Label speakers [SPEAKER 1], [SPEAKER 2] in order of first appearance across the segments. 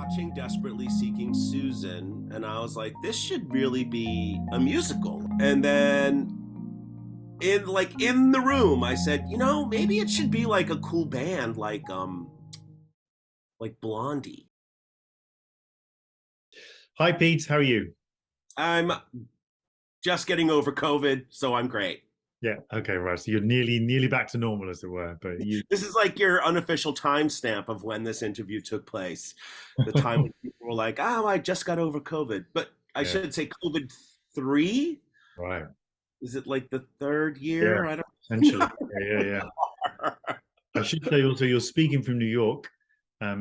[SPEAKER 1] watching Desperately Seeking Susan, and I was like, this should really be a musical. And then in the room, I said, maybe it should be like a cool band, like Blondie.
[SPEAKER 2] Hi, Pete. How are you?
[SPEAKER 1] I'm just getting over COVID, so I'm great.
[SPEAKER 2] Yeah. Okay. Right. So you're nearly back to normal, as it were. But you.
[SPEAKER 1] This is like your unofficial timestamp of when this interview took place. The time when people were like, "Oh, I just got over COVID," but I
[SPEAKER 2] Yeah.
[SPEAKER 1] should say COVID three.
[SPEAKER 2] Right.
[SPEAKER 1] Is it like the third
[SPEAKER 2] Yeah.
[SPEAKER 1] year? I don't
[SPEAKER 2] Essentially. Yeah. Yeah. Yeah.
[SPEAKER 1] know.
[SPEAKER 2] I should say also you're speaking from New York.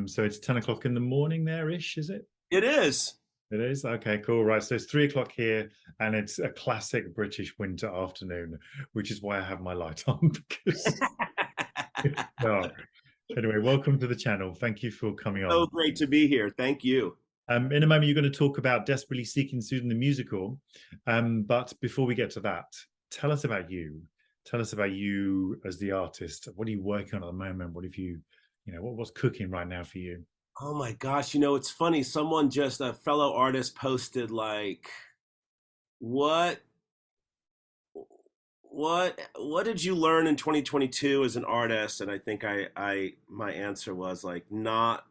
[SPEAKER 2] So it's 10 o'clock in the morning there-ish, is it?
[SPEAKER 1] It is.
[SPEAKER 2] It is? Okay, cool. Right. So it's 3 o'clock here, and it's a classic British winter afternoon, which is why I have my light on because no. Anyway, welcome to the channel. Thank you for coming
[SPEAKER 1] So
[SPEAKER 2] on.
[SPEAKER 1] great to be here. Thank you.
[SPEAKER 2] In a moment, you're going to talk about Desperately Seeking Susan the musical. But before we get to that, tell us about you. Tell us about you as the artist. What are you working on at the moment? What have what's cooking right now for you?
[SPEAKER 1] Oh my gosh, it's funny. Someone just a fellow artist posted like, "What what did you learn in 2022 as an artist?" And I think I my answer was like not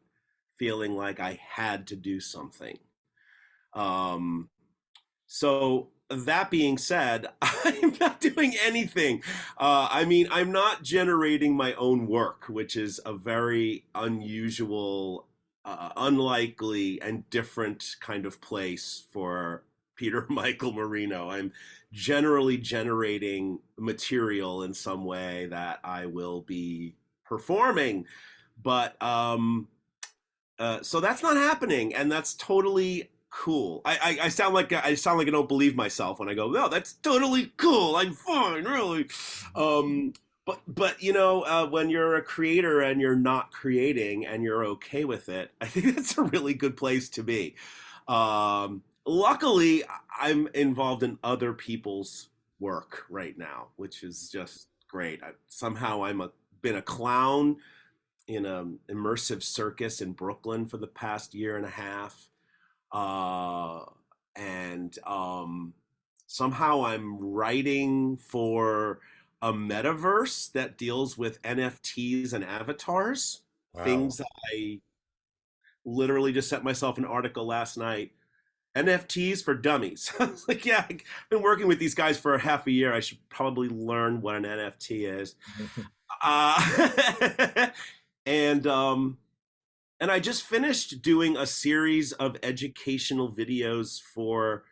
[SPEAKER 1] feeling like I had to do something. Um So that being said, I'm not doing anything. I mean, I'm not generating my own work, which is a very unusual, unlikely, and different kind of place for Peter Michael Marino. I'm generally generating material in some way that I will be performing, but so that's not happening, and that's totally cool. I sound like I don't believe myself when I go, no, that's totally cool. I'm fine, really. Um, but when you're a creator and you're not creating and you're okay with it, I think that's a really good place to be. Luckily, I'm involved in other people's work right now, which is just great. Somehow been a clown in an immersive circus in Brooklyn for the past year and a half. And Somehow I'm writing for a metaverse that deals with NFTs and avatars, things
[SPEAKER 2] Wow.
[SPEAKER 1] that I literally just sent myself an article last night. NFTs for dummies. I was like, yeah, I've been working with these guys for a half a year. I should probably learn what an NFT is. Uh, and and I just finished doing a series of educational videos for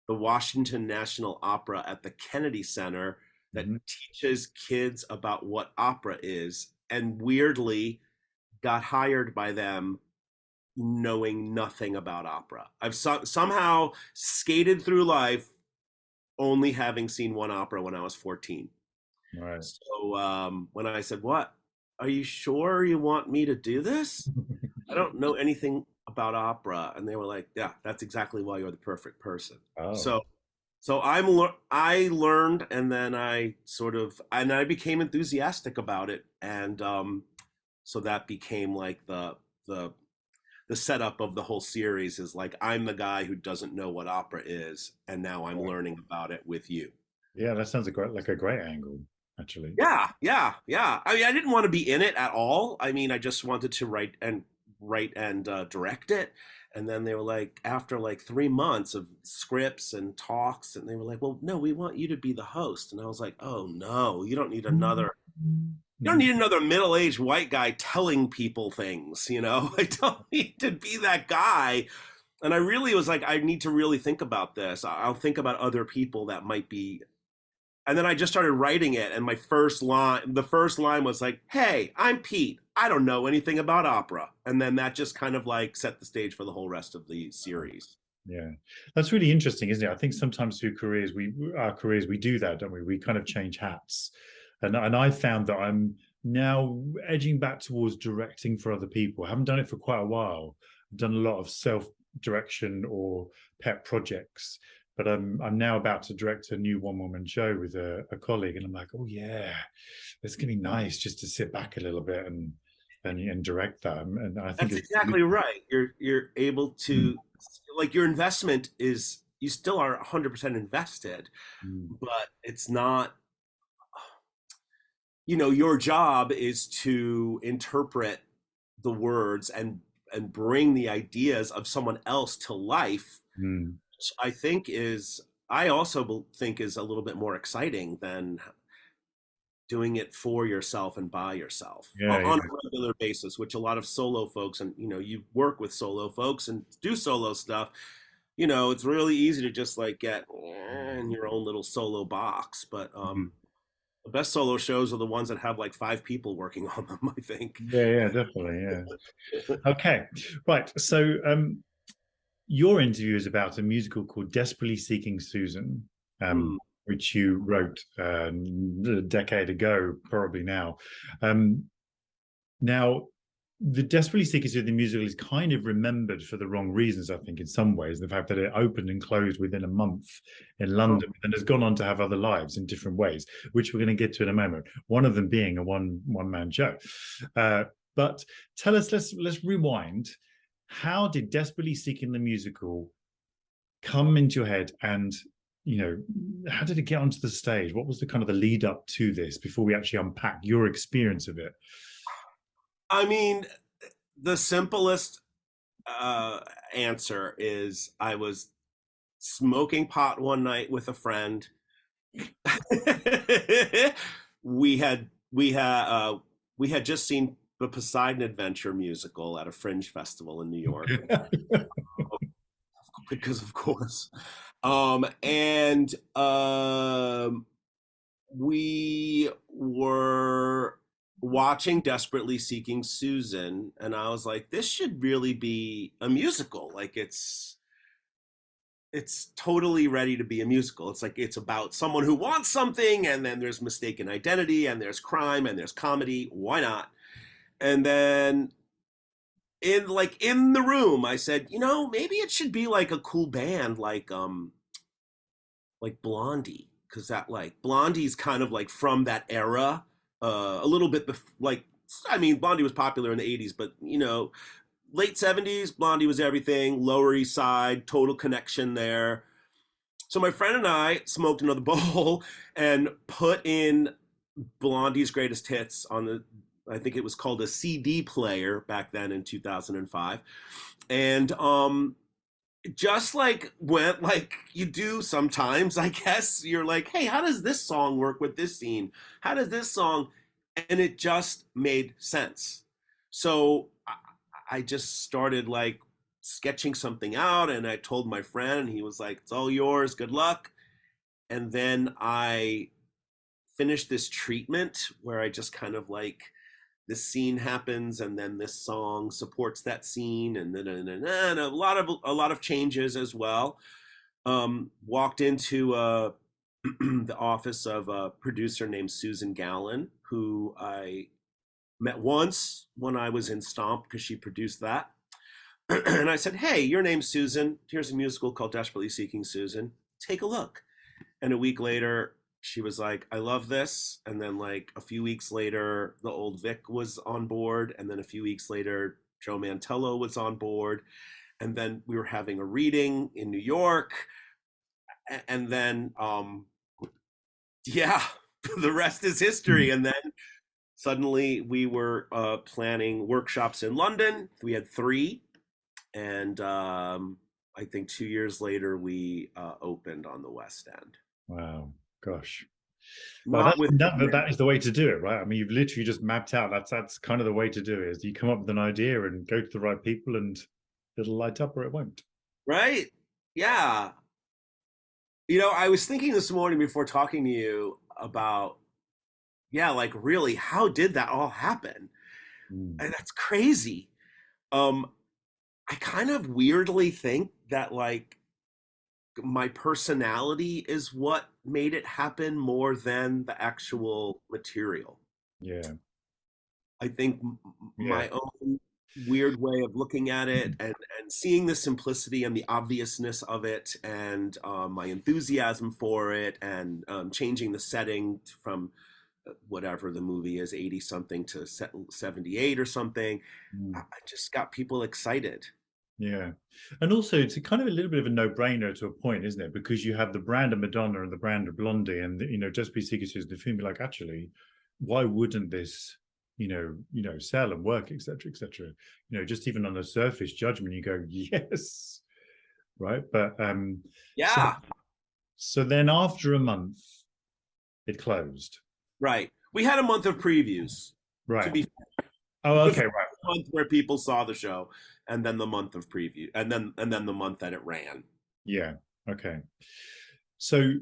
[SPEAKER 1] the Washington National Opera at the Kennedy Center that
[SPEAKER 2] Mhm.
[SPEAKER 1] teaches kids about what opera is, and weirdly got hired by them knowing nothing about opera. I've somehow skated through life only having seen one opera when I was 14.
[SPEAKER 2] Right.
[SPEAKER 1] So when I said, "What? Are you sure you want me to do this? I don't know anything about opera," and they were like, "Yeah, that's exactly why you're the perfect person."
[SPEAKER 2] Oh,
[SPEAKER 1] So I learned, and then I became enthusiastic about it, and so that became like the the setup of the whole series is like I'm the guy who doesn't know what opera is, and now I'm
[SPEAKER 2] right.
[SPEAKER 1] learning about it with you.
[SPEAKER 2] Yeah, that sounds a great angle, actually.
[SPEAKER 1] Yeah. I mean, I didn't want to be in it at all. I mean, I just wanted to write and direct it. And then they were like, after like 3 months of scripts and talks, and they were like, "Well, no, we want you to be the host." And I was like, "Oh no, you don't need another middle-aged white guy telling people things, you know? I don't need to be that guy." And I really was like, I need to really think about this. I'll think about other people that might be. And then I just started writing it, and the first line was like, "Hey, I'm Pete. I don't know anything about opera." And then that just kind of like set the stage for the whole rest of the series.
[SPEAKER 2] Yeah, that's really interesting, isn't it? I think sometimes through our careers, we do that, don't we? We kind of change hats, and I found that I'm now edging back towards directing for other people. I haven't done it for quite a while. I've done a lot of self direction or pet projects, but I'm now about to direct a new one woman show with a colleague, and I'm like, oh yeah, it's gonna be nice just to sit back a little bit and and direct that. And I think
[SPEAKER 1] That's
[SPEAKER 2] it's
[SPEAKER 1] exactly right. You're able to, like, your investment is, you still are 100% invested,
[SPEAKER 2] mm,
[SPEAKER 1] but it's not, your job is to interpret the words and bring the ideas of someone else to life,
[SPEAKER 2] mm.
[SPEAKER 1] which I also think is a little bit more exciting than doing it for yourself and by yourself
[SPEAKER 2] Yeah,
[SPEAKER 1] on
[SPEAKER 2] yeah.
[SPEAKER 1] a regular basis, which a lot of solo folks, and you work with solo folks and do solo stuff. It's really easy to just like get in your own little solo box. But
[SPEAKER 2] Mm.
[SPEAKER 1] the best solo shows are the ones that have like five people working on them, I think.
[SPEAKER 2] Yeah, yeah, definitely. Yeah. Okay. Right. So your interview is about a musical called Desperately Seeking Susan,
[SPEAKER 1] Hmm.
[SPEAKER 2] which you wrote a decade ago, probably now. Um, Now, the Desperately Seeking Susan musical is kind of remembered for the wrong reasons, I think, in some ways. The fact that it opened and closed within a month in London and has gone on to have other lives in different ways, which we're going to get to in a moment. One of them being a one man show. Uh, but tell us, let's rewind. How did Desperately Seeking the musical come into your head, and how did it get onto the stage? What was the kind of the lead up to this before we actually unpack your experience of it?
[SPEAKER 1] I mean, the simplest uh, answer is I was smoking pot one night with a friend. We had just seen the Poseidon Adventure musical at a Fringe festival in New York, because of course. And we were watching Desperately Seeking Susan, and I was like, this should really be a musical. Like, it's totally ready to be a musical. It's like, it's about someone who wants something, and then there's mistaken identity, and there's crime, and there's comedy. Why not? And then in the room, I said, maybe it should be like a cool band, like Blondie, because that, like, Blondie's kind of like from that era, a little bit like, I mean, Blondie was popular in the '80s, but late '70s, Blondie was everything. Lower East Side, Total Connection there. So my friend and I smoked another bowl and put in Blondie's greatest hits on I think it was called a CD player back then in 2005. And just like went like you do sometimes, I guess. You're like, hey, how does this song work with this scene? How does this song? And it just made sense. So I just started like sketching something out, and I told my friend, and he was like, it's all yours, good luck. And then I finished this treatment where I just kind of like, this scene happens and then this song supports that scene, and then and a lot of changes as well. Walked into the office of a producer named Susan Gallen, who I met once when I was in Stomp because she produced that. And I said, hey, your name's Susan, here's a musical called Desperately Seeking Susan, take a look. And a week later, she was like, I love this. And then, like, a few weeks later, the old Vic was on board. And then a few weeks later, Joe Mantello was on board. And then we were having a reading in New York. And then, yeah, the rest is history. And then suddenly we were planning workshops in London. We had three. And I think 2 years later, we opened on the West End.
[SPEAKER 2] Wow, gosh. Well,
[SPEAKER 1] Not with
[SPEAKER 2] that is the way to do it, right? I mean, you've literally just mapped out. That's kind of the way to do it. Is you come up with an idea and go to the right people, and it'll light up or it won't.
[SPEAKER 1] right? Yeah. I was thinking this morning before talking to you about, yeah, like, really, how did that all happen?
[SPEAKER 2] Mm.
[SPEAKER 1] And that's crazy. Um, I kind of weirdly think that, like, my personality is what made it happen more than the actual material.
[SPEAKER 2] Yeah,
[SPEAKER 1] I think
[SPEAKER 2] yeah,
[SPEAKER 1] my own weird way of looking at it, and seeing the simplicity and the obviousness of it, and my enthusiasm for it, and changing the setting from whatever the movie is, 80 something to 78 or something. I
[SPEAKER 2] Mm.
[SPEAKER 1] just got people excited.
[SPEAKER 2] Yeah. And also it's a kind of a little bit of a no-brainer to a point, isn't it? Because you have the brand of Madonna and the brand of Blondie, and Just Be Secret is the film. Be like, actually, why wouldn't this, sell and work, etc., etc. Just even on the surface judgment, you go, yes, right? But so
[SPEAKER 1] Yeah,
[SPEAKER 2] so then after a month, it closed.
[SPEAKER 1] right. We had a month of previews, to
[SPEAKER 2] Right.
[SPEAKER 1] be
[SPEAKER 2] Oh,
[SPEAKER 1] it was
[SPEAKER 2] okay,
[SPEAKER 1] a
[SPEAKER 2] right.
[SPEAKER 1] month where people saw the show, and then the month of preview, and then the month that it ran.
[SPEAKER 2] Yeah. Okay. So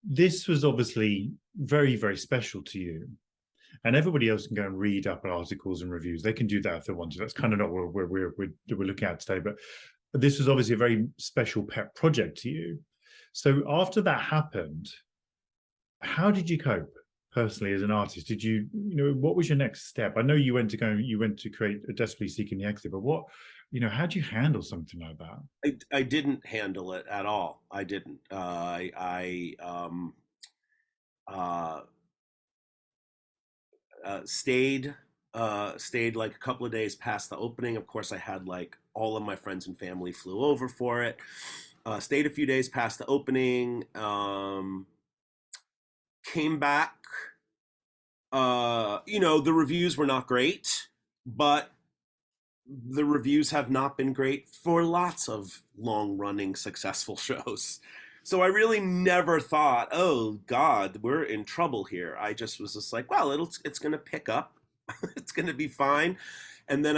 [SPEAKER 2] this was obviously very, very special to you. And everybody else can go and read up articles and reviews. They can do that if they want to. That's kind of not what we're looking at today. But this was obviously a very special pet project to you. So after that happened, how did you cope personally as an artist? Did what was your next step? I know you went to create a Desperately Seeking the Exit, but how do you handle something like that?
[SPEAKER 1] I didn't handle it at all. I didn't. Uh, stayed stayed like a couple of days past the opening. Of course, I had like all of my friends and family flew over for it. Stayed a few days past the opening. Came back. The reviews were not great, but the reviews have not been great for lots of long running successful shows. So I really never thought, oh God, we're in trouble here. I just was just like, well, it's gonna pick up. It's gonna be fine. And then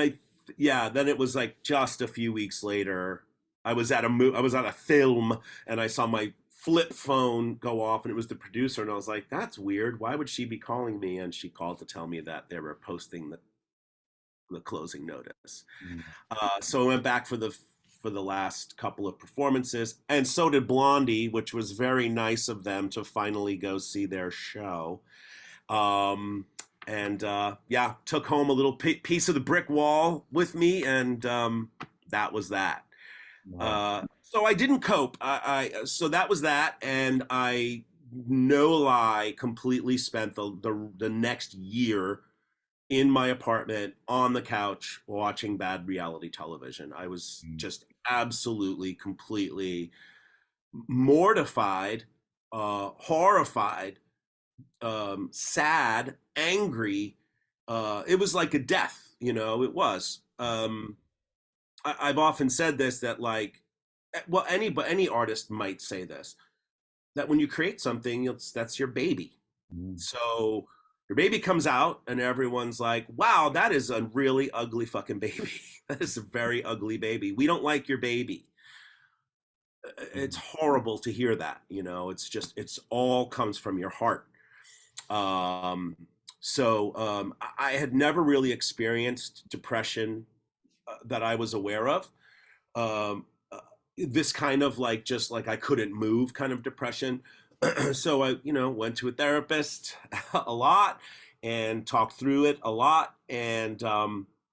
[SPEAKER 1] then it was like just a few weeks later, I was at a film, and I saw my flip phone go off, and it was the producer, and I was like, that's weird. Why would she be calling me? And she called to tell me that they were posting the closing notice.
[SPEAKER 2] Mm.
[SPEAKER 1] So I went back for the last couple of performances, and so did Blondie, which was very nice of them to finally go see their show. And Yeah, took home a little piece of the brick wall with me, and that was that.
[SPEAKER 2] Wow.
[SPEAKER 1] So I didn't cope. So that was that, and I, no lie, completely spent the next year in my apartment on the couch watching bad reality television. I was
[SPEAKER 2] Mm.
[SPEAKER 1] just absolutely, completely mortified, horrified, sad, angry. It was like a death, it was. I've often said this, that like, well, any artist might say this, that when you create something, that's your baby.
[SPEAKER 2] Mm.
[SPEAKER 1] So your baby comes out, and everyone's like, wow, that is a really ugly fucking baby. That is a very ugly baby. We don't like your baby. It's
[SPEAKER 2] Mm.
[SPEAKER 1] horrible to hear that. It's all comes from your heart. Um, I had never really experienced depression that I was aware of. Um, uh, this kind of like, just like I couldn't move kind of depression. So I, went to a therapist a lot and talked through it a lot. And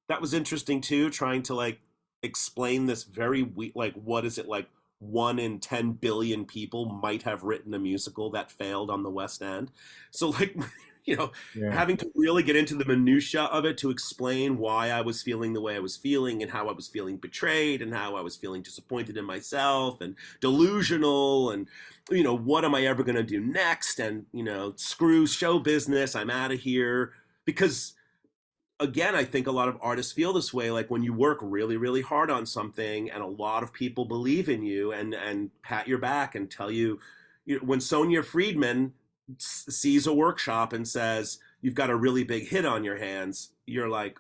[SPEAKER 1] that was interesting too, trying to like explain this very like, what is it, like 1 in 10 billion people might have written a musical that failed on the West End. So like, you know,
[SPEAKER 2] Yeah.
[SPEAKER 1] having to really get into the minutia of it to explain why I was feeling the way I was feeling, and how I was feeling betrayed, and how I was feeling disappointed in myself and delusional, and what am I ever going to do next, and screw show business, I'm out of here. Because again, I think a lot of artists feel this way, like when you work really, really hard on something and a lot of people believe in you and pat your back and tell you, when Sonia Friedman sees a workshop and says, you've got a really big hit on your hands, you're like,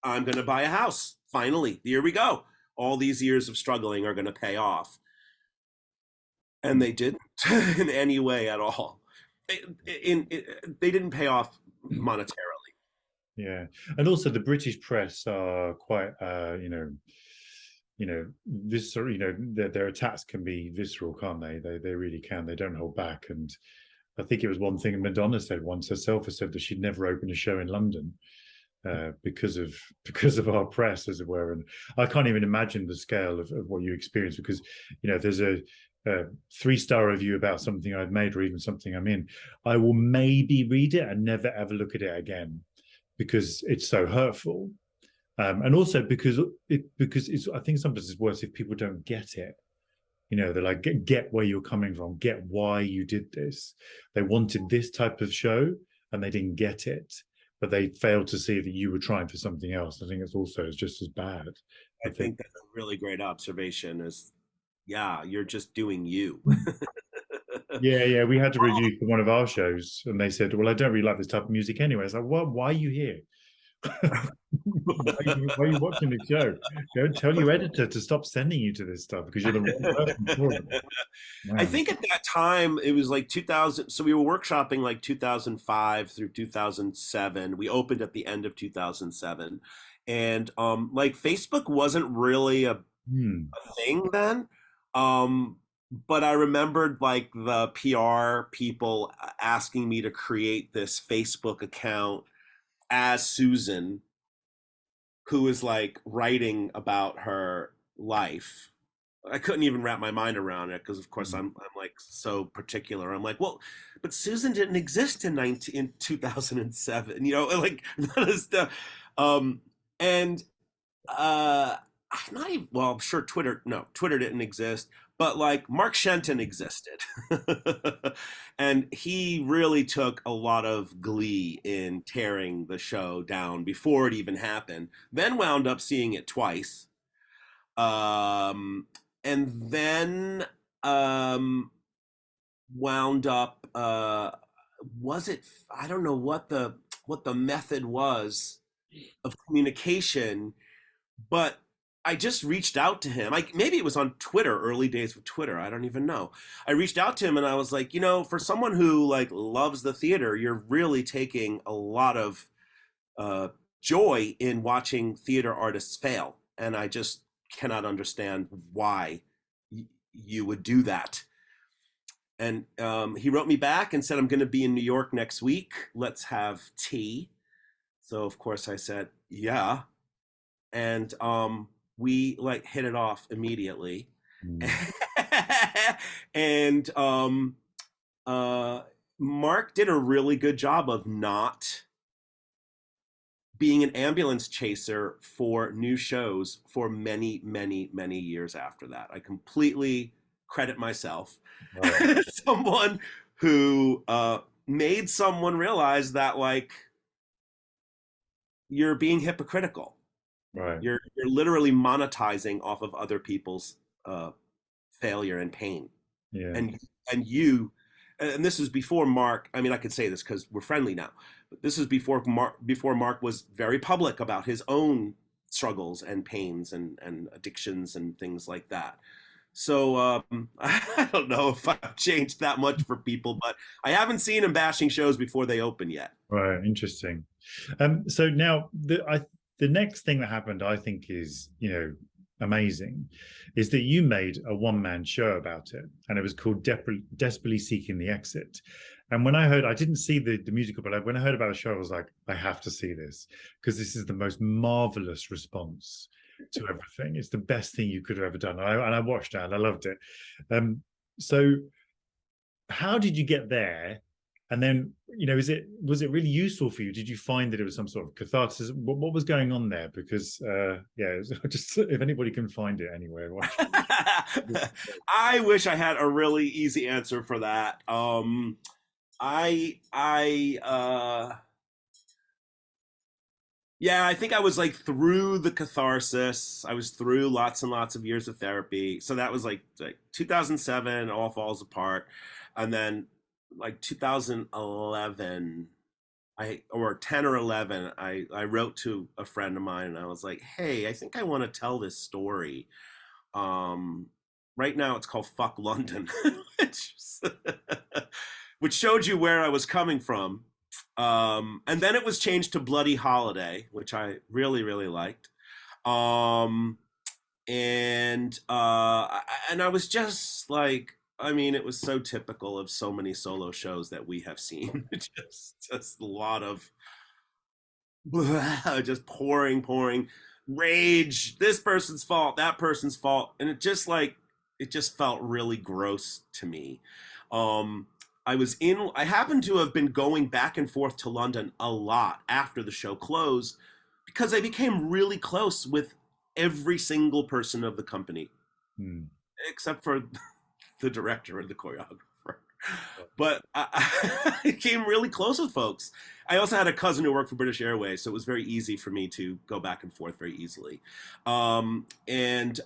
[SPEAKER 1] I'm going to buy a house. Finally, here we go. All these years of struggling are going to pay off. And they didn't in any way at all. They didn't pay off monetarily.
[SPEAKER 2] Yeah, and also the British press are quite, visceral. Their attacks can be visceral, can't they? They really can. They don't hold back. And I think it was one thing Madonna said once herself, has said that she'd never open a show in London because of our press, as it were. And I can't even imagine the scale of what you experience, because there's a 3-star review about something I've made or even something I'm in, I will maybe read it and never ever look at it again because it's so hurtful. And also because it's I think sometimes it's worse if people don't get it. They're like, get where you're coming from, get why you did this. They wanted this type of show and they didn't get it, but they failed to see that you were trying for something else. I think it's also is just as bad. I
[SPEAKER 1] I
[SPEAKER 2] think.
[SPEAKER 1] think that's a really great observation. Is yeah, you're just doing you.
[SPEAKER 2] Yeah, yeah. We had to review for one of our shows, and they said, "Well, I don't really like this type of music anyway." It's like, "What? Why are you here? Why are you watching the show? Go tell your editor to stop sending you to this stuff because you're the wrong person for it."
[SPEAKER 1] I
[SPEAKER 2] Man.
[SPEAKER 1] think at that time it was like 2000. So we were workshopping like 2005 through 2007. We opened at the end of 2007, and like Facebook wasn't really a
[SPEAKER 2] Hmm.
[SPEAKER 1] thing then. Um, but I remembered like the PR people asking me to create this Facebook account as Susan, who is like writing about her life. I couldn't even wrap my mind around it because, of course, I'm like so particular. I'm like, well, but Susan didn't exist in 2007. Like that is the, um, and I'm not even, well, I'm sure Twitter, no, Twitter didn't exist, but like Mark Shenton existed. And he really took a lot of glee in tearing the show down before it even happened, then wound up seeing it twice. Um, and then um, wound up, was it, I don't know what the method was of communication, but I just reached out to him. Like maybe it was on Twitter, early days of Twitter. I don't even know. I reached out to him and I was like, for someone who like loves the theater, you're really taking a lot of uh, joy in watching theater artists fail, and I just cannot understand why you would do that. And he wrote me back and said, I'm going to be in New York next week. Let's have tea. So of course I said, yeah, and we like hit it off immediately.
[SPEAKER 2] Hmm.
[SPEAKER 1] And uh, Mark did a really good job of not being an ambulance chaser for new shows for many, many, many years after that. I completely credit myself
[SPEAKER 2] Right.
[SPEAKER 1] as someone who made someone realize that like you're being hypocritical.
[SPEAKER 2] Right.
[SPEAKER 1] You're literally monetizing off of other people's uh, failure and pain,
[SPEAKER 2] Yeah.
[SPEAKER 1] and and this is before Mark. I mean, I could say this because we're friendly now, but this is before Mark was very public about his own struggles and pains and addictions and things like that. So I don't know if I've changed that much for people, but I haven't seen him bashing shows before they open yet.
[SPEAKER 2] Right. Interesting. So now the next thing that happened, I think, is amazing, is that you made a one-man show about it, and it was called Desperately Seeking the Exit. And when I heard, I didn't see the musical, but when I heard about the show, I was like, I have to see this because this is the most marvelous response to everything. It's the best thing you could have ever done. And I watched it and I loved it. So how did you get there? And then, was it really useful for you? Did you find that it was some sort of catharsis? What was going on there? Because yeah, just if anybody can find it anywhere, watch.
[SPEAKER 1] I wish I had a really easy answer for that. Yeah, I think I was like through the catharsis. I was through lots and lots of years of therapy. So that was like 2007, All Falls Apart, and then like 2011, or 10 or 11, I wrote to a friend of mine and I was like, "Hey, I think I want to tell this story." Um, right now it's called Fuck London, which which showed you where I was coming from. And then it was changed to Bloody Holiday, which I really, really liked. Um, and I was just like, I mean, it was so typical of so many solo shows that we have seen. Just a lot of just pouring rage. This person's fault, that person's fault, and it just like it just felt really gross to me. Um, I happened to have been going back and forth to London a lot after the show closed because I became really close with every single person of the company,
[SPEAKER 2] Mm.
[SPEAKER 1] except for the director and the choreographer. But I became really close with folks. I also had a cousin who worked for British Airways, so it was very easy for me to go back and forth very easily. And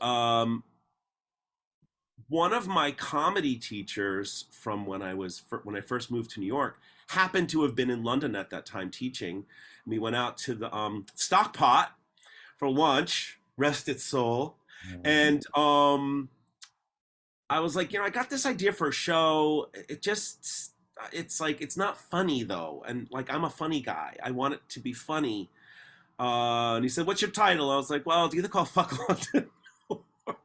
[SPEAKER 1] One of my comedy teachers from when I first moved to New York happened to have been in London at that time teaching. And we went out to the Stockpot for lunch, rest its soul,
[SPEAKER 2] Mm.
[SPEAKER 1] and I was like, I got this idea for a show. It's like it's not funny though, and like I'm a funny guy. I want it to be funny. And he said, "What's your title?" I was like, "Well, it's either called Fuck London or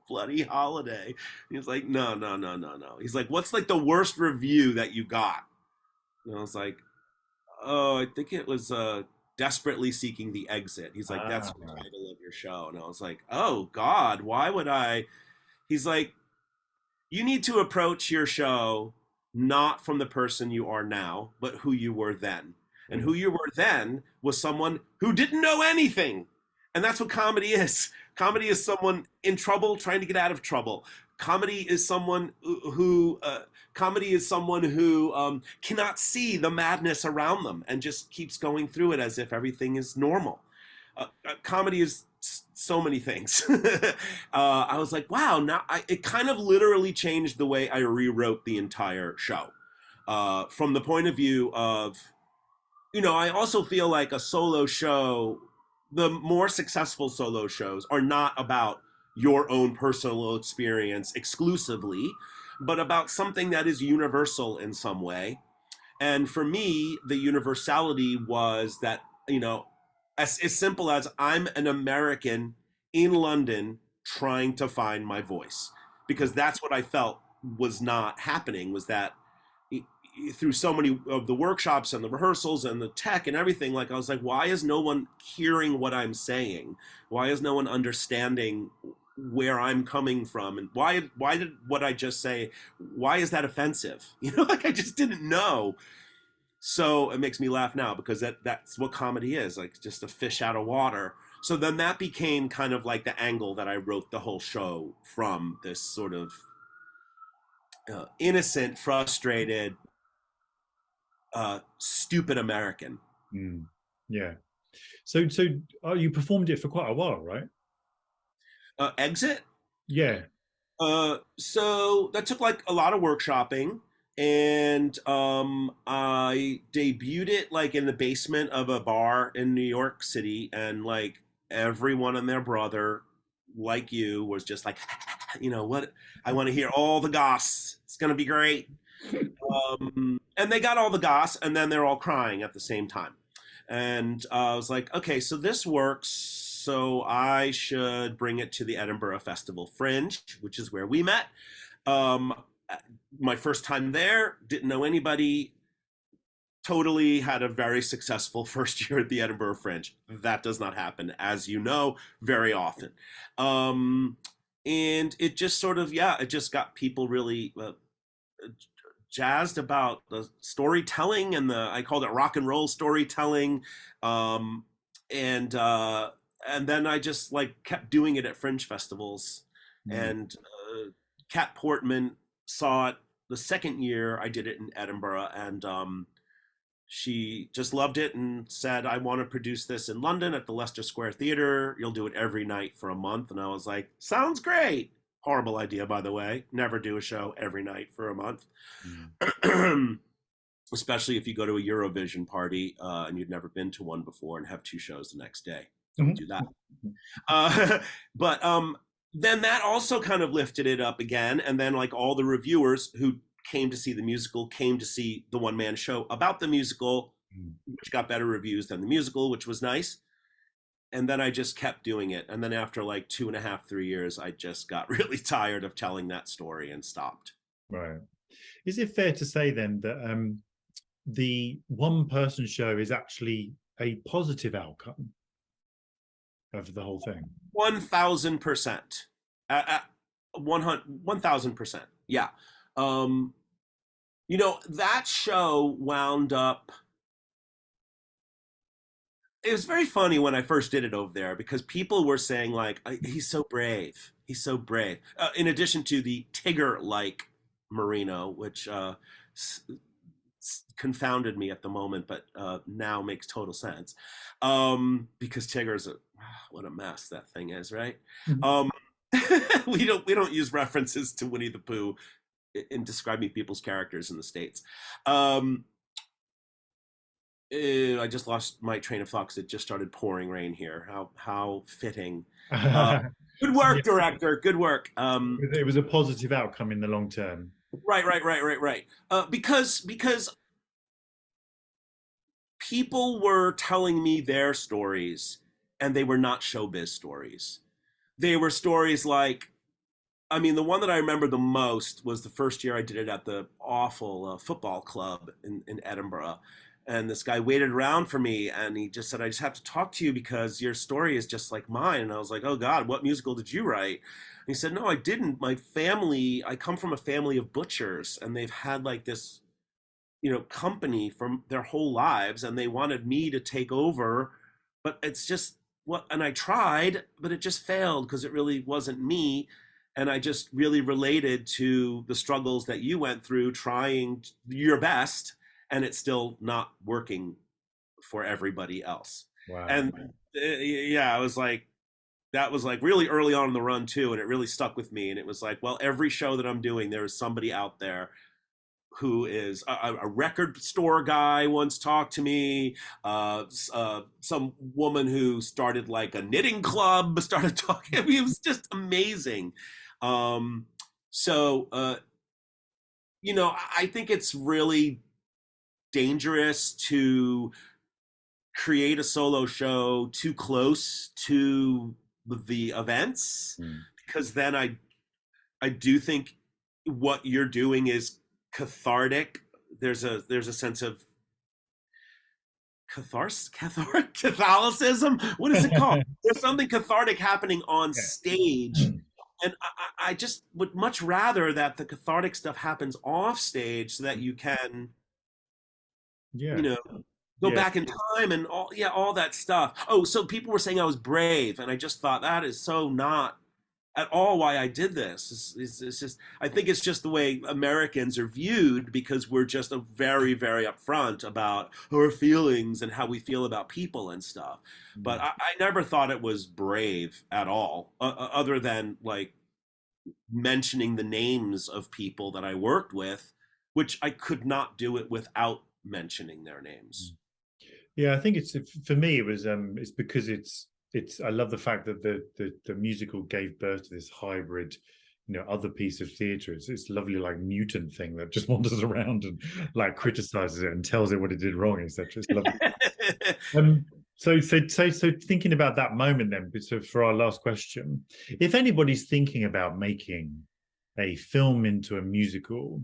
[SPEAKER 1] Bloody Holiday." And he was like, "No, no, no, no, no." He's like, "What's like the worst review that you got?" And I was like, "Oh, I think it was Desperately Seeking the Exit." He's like, "That's
[SPEAKER 2] Ah,
[SPEAKER 1] the title of your show." And I was like, "Oh God, why would I?" He's like, "You need to approach your show not from the person you are now, but who you were then. And
[SPEAKER 2] mm,
[SPEAKER 1] who you were then was someone who didn't know anything. And that's what comedy is. Comedy is someone in trouble trying to get out of trouble. Comedy is someone who cannot see the madness around them and just keeps going through it as if everything is normal. Comedy is so many things. I was like, wow, it kind of literally changed the way I rewrote the entire show. From the point of view of, I also feel like a solo show, the more successful solo shows are not about your own personal experience exclusively, but about something that is universal in some way. And for me, the universality was that, as simple as I'm an American in London trying to find my voice. Because that's what I felt was not happening, was that through so many of the workshops and the rehearsals and the tech and everything, like I was like, why is no one hearing what I'm saying? Why is no one understanding where I'm coming from? And why did what I just say, why is that offensive? Like I just didn't know. So it makes me laugh now because that's what comedy is, like just a fish out of water. So then that became kind of like the angle that I wrote the whole show from, this sort of innocent, frustrated, stupid American.
[SPEAKER 2] mm. Yeah. So you performed it for quite a while, right?
[SPEAKER 1] Exit.
[SPEAKER 2] Yeah.
[SPEAKER 1] So that took like a lot of workshopping, and I debuted it like in the basement of a bar in New York City, and like everyone and their brother, like you, was just like, what? I want to hear all the goss. It's gonna be great. And they got all the goss, and then they're all crying at the same time. And I was like, okay, so this works. So I should bring it to the Edinburgh Festival Fringe, which is where we met. Um, my first time there, didn't know anybody. Totally had a very successful first year at the Edinburgh Fringe. That does not happen, as you know, very often. And it just sort of, yeah, it just got people really jazzed about the storytelling and I called it rock and roll storytelling. Um, and and then I just like kept doing it at fringe festivals.
[SPEAKER 2] Mm.
[SPEAKER 1] And Kat Portman saw it the second year I did it in Edinburgh, and she just loved it and said, "I want to produce this in London at the Leicester Square Theatre. You'll do it every night for a month." And I was like, "Sounds great." Horrible idea, by the way. Never do a show every night for a month.
[SPEAKER 2] Mm.
[SPEAKER 1] Especially if you go to a Eurovision party and you've never been to one before and have two shows the next day. Don't
[SPEAKER 2] Mhm.
[SPEAKER 1] do that. Uh, but Then that also kind of lifted it up again. And then, like, all the reviewers who came to see the musical came to see the one man show about the musical,
[SPEAKER 2] Mm.
[SPEAKER 1] which got better reviews than the musical, which was nice. And then I just kept doing it. And then after like 2.5, 3 years, I just got really tired of telling that story and stopped.
[SPEAKER 2] Right. Is it fair to say then that the one person show is actually a positive outcome of the whole thing?
[SPEAKER 1] 1000%. 1,000%. Yeah. Um, that show wound up. It was very funny when I first did it over there because people were saying like, "He's so brave. He's so brave." In addition to the Tigger-like Marino, which confounded me at the moment, but now makes total sense, because Tigger's what a mess that thing is, right?
[SPEAKER 2] Mhm.
[SPEAKER 1] Um, we don't use references to Winnie the Pooh in describing people's characters in the States. Um, I just lost my train of thought because it just started pouring rain here. How fitting. Uh, Good
[SPEAKER 2] So yeah,
[SPEAKER 1] work, director. Good work.
[SPEAKER 2] it was a positive outcome in the long term.
[SPEAKER 1] Right, right, right, right, right. Because people were telling me their stories, and they were not showbiz stories. They were stories like, I mean, the one that I remember the most was the first year I did it at the awful football club in Edinburgh. And this guy waited around for me and he just said, "I just have to talk to you because your story is just like mine." And I was like, "Oh God, what musical did you write?" And he said, "No, I didn't. My family, I come from a family of butchers and they've had like this, company from their whole lives and they wanted me to take over, but it's just what, and I tried, but it just failed because it really wasn't me. And I just really related to the struggles that you went through trying your best and it's still not working for everybody else."
[SPEAKER 2] Wow.
[SPEAKER 1] And yeah, I was like, that was like really early on in the run too, and it really stuck with me. And it was like, well, every show that I'm doing, there is somebody out there who is a record store guy once talked to me. Some woman who started like a knitting club started talking. I mean, it was just amazing. Um, so, I think it's really dangerous to create a solo show too close to the events,
[SPEAKER 2] Mm.
[SPEAKER 1] because then I do think what you're doing is cathartic. There's a sense of Catholicism. What is it called? There's something cathartic happening on stage,
[SPEAKER 2] Yeah.
[SPEAKER 1] and I just would much rather that the cathartic stuff happens off stage so that you can, you
[SPEAKER 2] Yeah.
[SPEAKER 1] know, go
[SPEAKER 2] Yeah.
[SPEAKER 1] back in time and all that stuff. Oh, so people were saying I was brave, and I just thought that is so not at all why I did this. It's just, I think it's just the way Americans are viewed because we're just a very, very upfront about our feelings and how we feel about people and stuff. But
[SPEAKER 2] Mm.
[SPEAKER 1] I never thought it was brave at all, other than like mentioning the names of people that I worked with, which I could not do it without mentioning their names.
[SPEAKER 2] Yeah, I think it's for me. It's because it's. I love the fact that the musical gave birth to this hybrid, other piece of theatre. It's lovely, like mutant thing that just wanders around and like criticizes it and tells it what it did wrong, etc. It's lovely. Um, so thinking about that moment then, so for our last question, if anybody's thinking about making a film into a musical,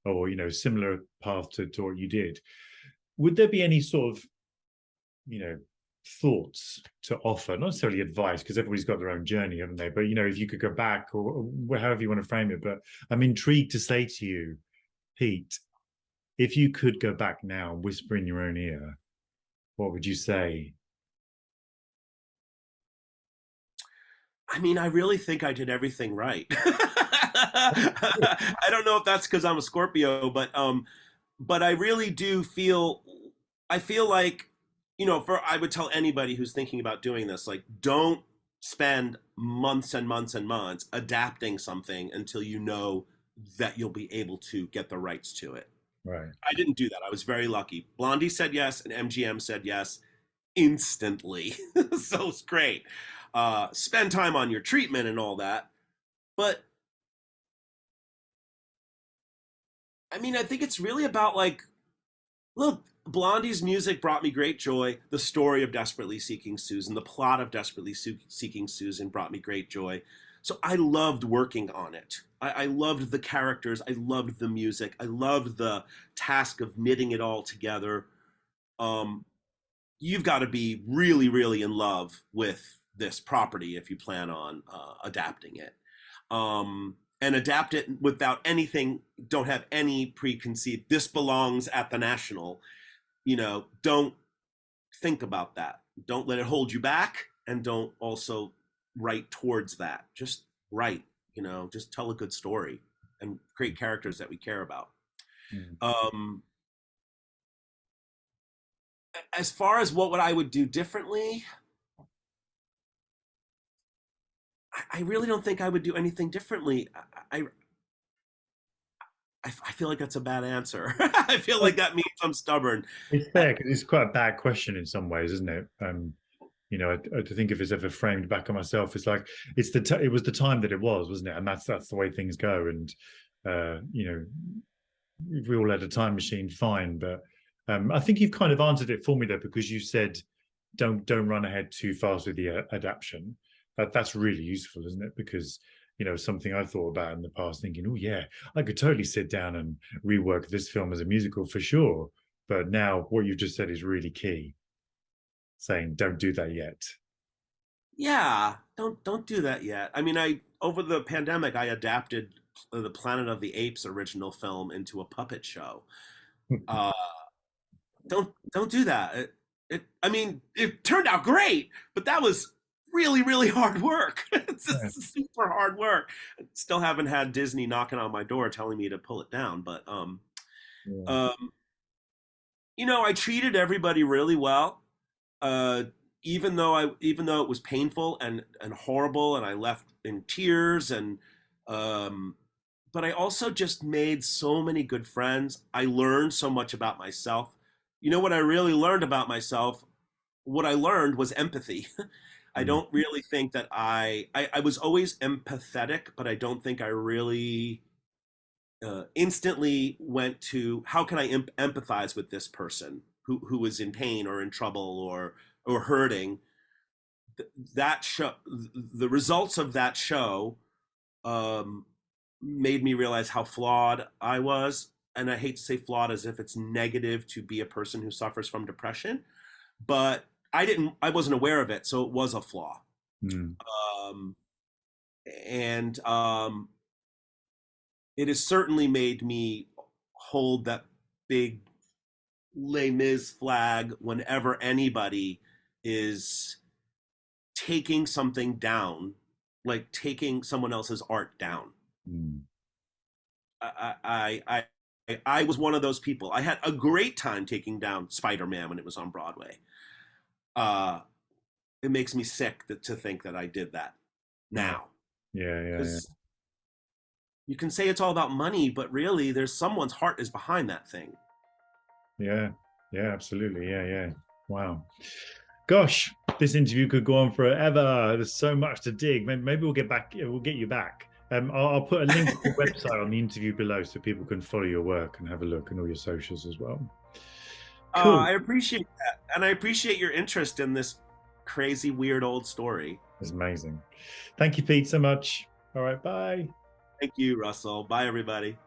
[SPEAKER 2] or similar path to what you did, would there be any sort of you know thoughts to offer, not necessarily advice, because everybody's got their own journey, haven't they? But if you could go back, or however you want to frame it, but I'm intrigued to say to you, Pete, if you could go back now and whisper in your own ear, what would you say?
[SPEAKER 1] I mean, I really think I did everything right. I don't know if that's because I'm a Scorpio, but I really do feel, I feel like, for I would tell anybody who's thinking about doing this, like, don't spend months and months and months adapting something until you know that you'll be able to get the rights to it.
[SPEAKER 2] Right.
[SPEAKER 1] I didn't do that. I was very lucky. Blondie said yes, and MGM said yes instantly. So it's great. Spend time on your treatment and all that. But I mean, I think it's really about like, look, Blondie's music brought me great joy. The story of Desperately Seeking Susan, the plot of Desperately Seeking Susan brought me great joy. So I loved working on it. I loved the characters. I loved the music. I loved the task of knitting it all together. Um, you've got to be really, really in love with this property if you plan on adapting it. and adapt it without anything. Don't have any preconceived. This belongs at the National. Don't think about that. Don't let it hold you back, and don't also write towards that. Just write. Just tell a good story and create characters that we care about.
[SPEAKER 2] Mm.
[SPEAKER 1] Um, as far as what I would do differently, I really don't think I would do anything differently. I feel like that's a bad answer. I feel like that means I'm stubborn.
[SPEAKER 2] It's
[SPEAKER 1] Uh,
[SPEAKER 2] fair because it's quite a bad question in some ways, isn't it? I think if it's ever framed back on myself, it's like it was the time that it was, wasn't it? And that's the way things go. And if we all had a time machine, fine. But I think you've kind of answered it for me though, because you said don't run ahead too fast with the adaptation. That's really useful, isn't it? Because something I thought about in the past, thinking, oh yeah, I could totally sit down and rework this film as a musical for sure. But now what you just said is really key, saying don't do that yet.
[SPEAKER 1] yeah, don't do that yet. I mean, I over the pandemic, I adapted the Planet of the Apes original film into a puppet show. Uh, don't do that. I mean, it turned out great, but that was really really hard work. It's
[SPEAKER 2] Yeah.
[SPEAKER 1] just super hard work. Still haven't had Disney knocking on my door telling me to pull it down, but
[SPEAKER 2] Yeah.
[SPEAKER 1] um, I treated everybody really well. Uh, even though it was painful and horrible, and I left in tears, and um, but I also just made so many good friends. I learned so much about myself. What I really learned about myself, what I learned was empathy. I
[SPEAKER 2] Mm.
[SPEAKER 1] don't really think that I was always empathetic, but I don't think I really instantly went to how can I empathize with this person who is in pain or in trouble or hurting. That show, the results of that show, um, made me realize how flawed I was. And I hate to say flawed as if it's negative to be a person who suffers from depression, but I wasn't aware of it, so it was a flaw.
[SPEAKER 2] Mm.
[SPEAKER 1] Um, and it has certainly made me hold that big Les Mis flag whenever anybody is taking something down, like taking someone else's art down.
[SPEAKER 2] Mm.
[SPEAKER 1] I was one of those people. I had a great time taking down Spider-Man when it was on Broadway. Uh, it makes me sick to think that I did that
[SPEAKER 2] Yeah.
[SPEAKER 1] now,
[SPEAKER 2] Yeah. Yeah. Yeah.
[SPEAKER 1] because you can say it's all about money, but really, there's someone's heart is behind that thing.
[SPEAKER 2] Yeah. Yeah. Absolutely. Yeah. Yeah. Wow. Gosh, this interview could go on forever. There's so much to dig. Maybe we'll get back. We'll get you back. I'll put a link to the website on the interview below so people can follow your work and have a look and all your socials as well. Cool.
[SPEAKER 1] I appreciate that, and I appreciate your interest in this crazy, weird old story.
[SPEAKER 2] It's amazing. Thank you, Pete, so much. All right. Bye.
[SPEAKER 1] Thank you, Russell. Bye, everybody.